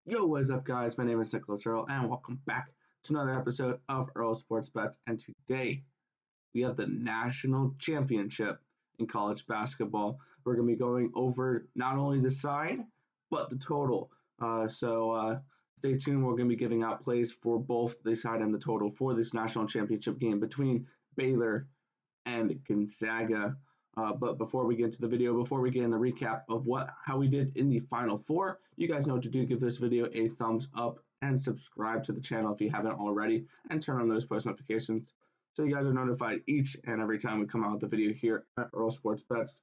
Yo, what is up, guys? My name is Nicholas Earl, and welcome back to another episode of Earl Sports Bets. And today we have the national championship in college basketball. We're going to be going over not only the side, but the total. So stay tuned. We're going to be giving out plays for both the side and the total for this national championship game between Baylor and Gonzaga. But before we get into the video, before we get in the recap of how we did in the Final Four, you guys know what to do. Give this video a thumbs up and subscribe to the channel if you haven't already, and turn on those post notifications so you guys are notified each and every time we come out with a video here at Earl Sports Bets.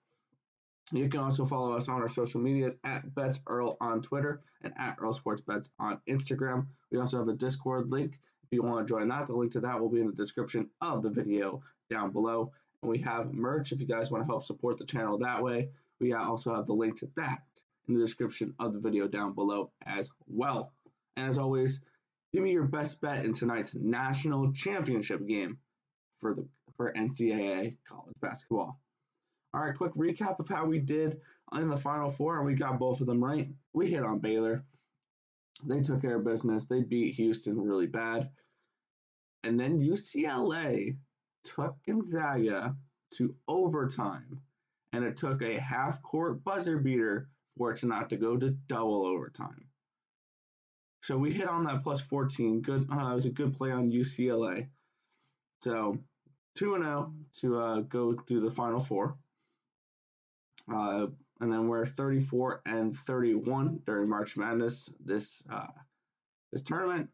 You can also follow us on our social medias at BetsEarl on Twitter and at Earl Sports Bets on Instagram. We also have a Discord link. If you want to join that, the link to that will be in the description of the video down below. And we have merch if you guys want to help support the channel that way. We also have the link to that in the description of the video down below as well. And as always, give me your best bet in tonight's national championship game for NCAA college basketball. All right, quick recap of how we did in the Final Four, and we got both of them right. We hit on Baylor. They took care of business. They beat Houston really bad. And then UCLA took Gonzaga to overtime, and it took a half-court buzzer beater for it not to go to double overtime. So we hit on that plus 14. Good. It was a good play on UCLA. So 2-0 to go through the Final Four. And then we're 34-31 during March Madness. This tournament,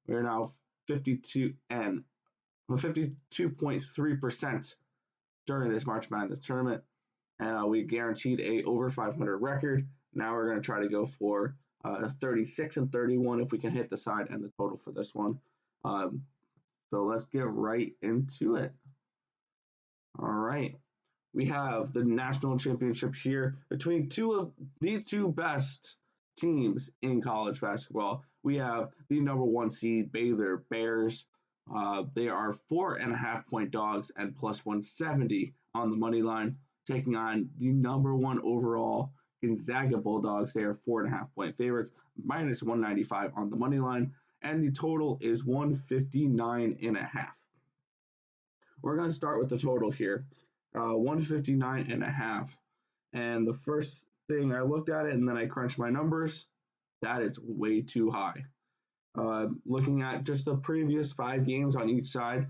we're now 52.3% during this March Madness tournament, and we guaranteed a over 500 record. Now we're going to try to go for 36-31 if we can hit the side and the total for this one. So let's get right into it. All right. We have the national championship here between these two best teams in college basketball. We have the number 1 seed Baylor Bears. They are 4.5-point dogs and plus 170 on the money line, taking on the number 1 overall Gonzaga Bulldogs. They are 4.5-point favorites, minus 195 on the money line, and the total is 159.5. We're going to start with the total here. 159.5. And the first thing I looked at it and then I crunched my numbers, that is way too high. Looking at just the previous 5 games on each side,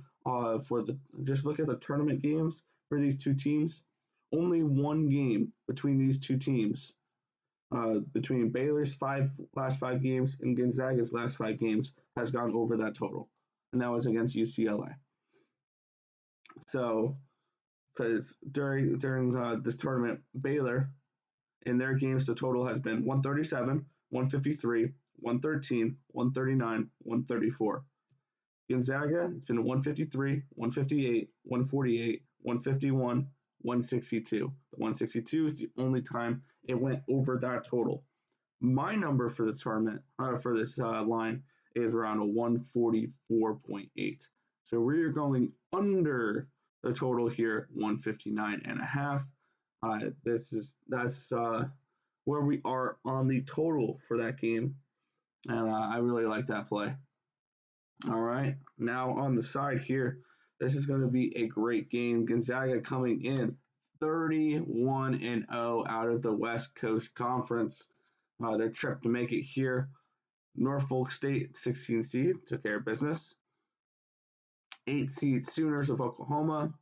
just look at the tournament games for these two teams. Only one game between these two teams, between Baylor's last 5 games and Gonzaga's last 5 games, has gone over that total, and that was against UCLA. So, because during this tournament, Baylor, in their games, the total has been 137, 153, 113, 139, 134. Gonzaga, it's been 153, 158, 148, 151, 162. The 162 is the only time it went over that total. My number for this tournament, for this line, is around a 144.8. So we're going under the total here, 159.5. That's where we are on the total for that game, and I really like that play. All right, now on the side here, this is going to be a great game. Gonzaga coming in 31-0 out of the West Coast Conference. Their trip to make it here. Norfolk State, 16 seed, took care of business. 8 seed Sooners of Oklahoma.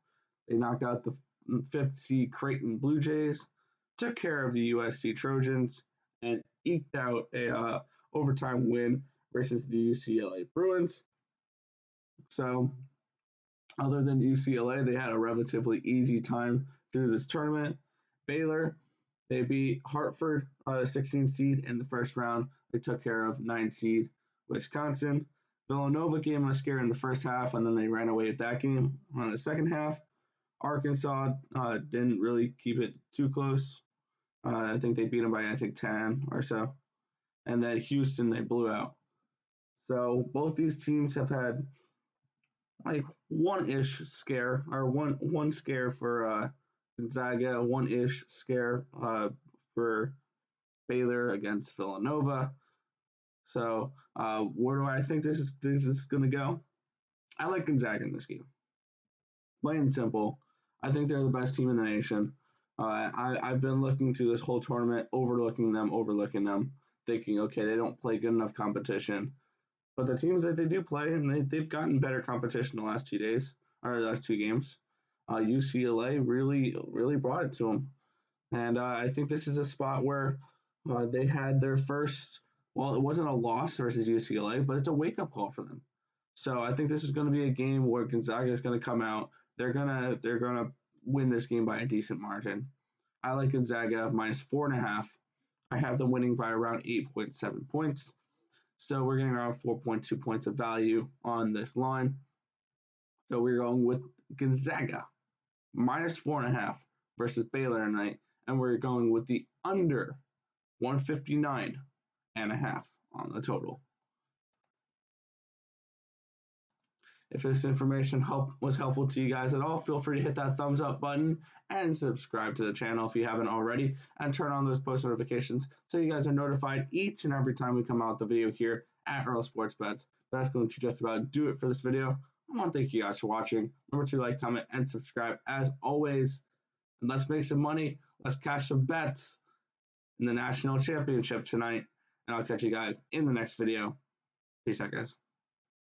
They knocked out the 5th seed Creighton Blue Jays, took care of the USC Trojans, and eked out a overtime win versus the UCLA Bruins. So, other than UCLA, they had a relatively easy time through this tournament. Baylor, they beat Hartford, 16 seed in the first round. They took care of 9 seed Wisconsin. Villanova gave them a scare in the first half, and then they ran away with that game. On the second half, Arkansas didn't really keep it too close. I think they beat them by 10 or so. And then Houston, they blew out. So both these teams have had like one-ish scare, or one scare for Gonzaga, one-ish scare for Baylor against Villanova. So where do I think this is going to go? I like Gonzaga in this game. Plain and simple. I think they're the best team in the nation. I've been looking through this whole tournament, overlooking them, thinking, okay, they don't play good enough competition. But the teams that they do play, and they've gotten better competition the last 2 days, or the last 2 games. UCLA really brought it to them. And I think this is a spot where they had their first, well, it wasn't a loss versus UCLA, but it's a wake up call for them. So I think this is going to be a game where Gonzaga is going to come out. They're gonna win this game by a decent margin. I like Gonzaga -4.5. I have them winning by around 8.7 points. So we're getting around 4.2 points of value on this line. So we're going with Gonzaga -4.5 versus Baylor tonight, and we're going with the under 159.5 on the total. If this information was helpful to you guys at all, feel free to hit that thumbs up button and subscribe to the channel if you haven't already, and turn on those post notifications so you guys are notified each and every time we come out with the video here at Earl Sports Bets. That's going to just about do it for this video. I want to thank you guys for watching. Remember to like, comment, and subscribe as always. And let's make some money. Let's cash some bets in the national championship tonight. And I'll catch you guys in the next video. Peace out, guys.